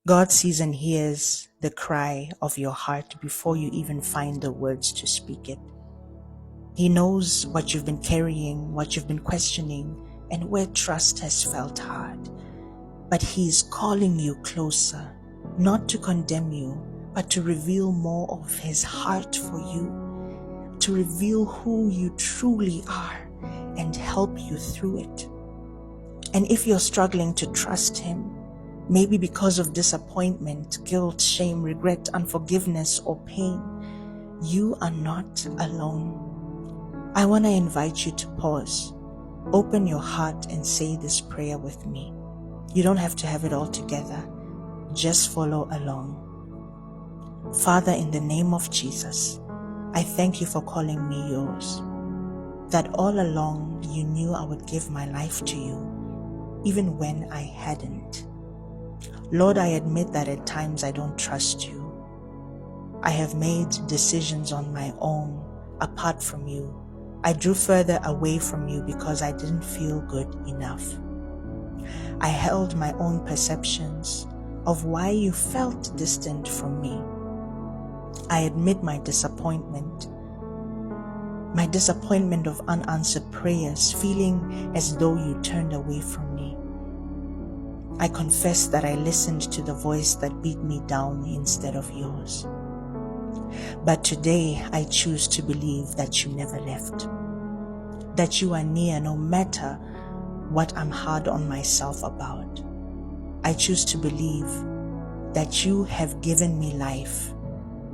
God sees and hears the cry of your heart before you even find the words to speak it. He knows what you've been carrying, what you've been questioning, and where trust has felt hard. But He is calling you closer, not to condemn you, but to reveal more of His heart for you, to reveal who you truly are and help you through it. And if you're struggling to trust Him, maybe because of disappointment, guilt, shame, regret, unforgiveness, or pain, you are not alone. I want to invite you to pause, open your heart, and say this prayer with me. You don't have to have it all together. Just follow along. Father, in the name of Jesus, I thank you for calling me yours. That all along you knew I would give my life to you, even when I hadn't. Lord, I admit that at times I don't trust you. I have made decisions on my own, apart from you. I drew further away from you because I didn't feel good enough. I held my own perceptions of why you felt distant from me. I admit my disappointment of unanswered prayers, feeling as though you turned away from me. I confess that I listened to the voice that beat me down instead of yours. But today I choose to believe that you never left, that you are near no matter what I'm hard on myself about. I choose to believe that you have given me life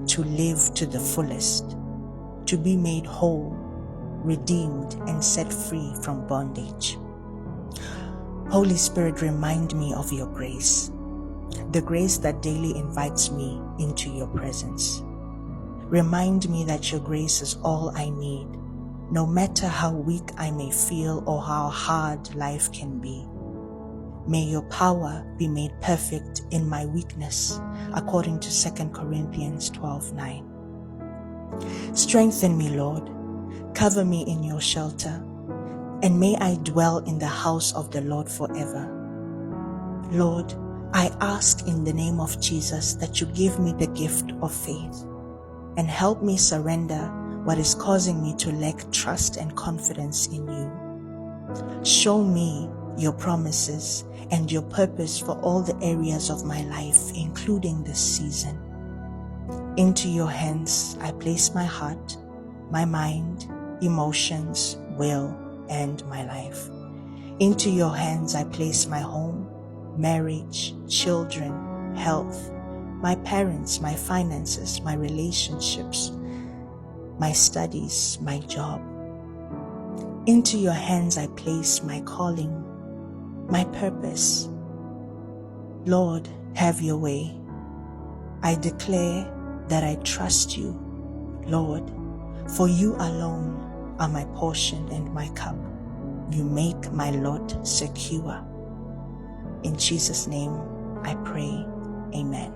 to live to the fullest, to be made whole, redeemed, and set free from bondage. Holy Spirit, remind me of your grace, the grace that daily invites me into your presence. Remind me that your grace is all I need, no matter how weak I may feel or how hard life can be. May your power be made perfect in my weakness, according to 2 Corinthians 12:9. Strengthen me, Lord. Cover me in your shelter, and may I dwell in the house of the Lord forever. Lord, I ask in the name of Jesus that you give me the gift of faith and help me surrender what is causing me to lack trust and confidence in you. Show me your promises and your purpose for all the areas of my life, including this season. Into your hands I place my heart, my mind, emotions, will, and my life. Into your hands I place my home, marriage, children, health, my parents, my finances, my relationships, my studies, my job. Into your hands I place my calling, my purpose. Lord, have your way. I declare that I trust you, Lord, for you alone are my portion and my cup. You make my lot secure. In Jesus' name I pray, amen.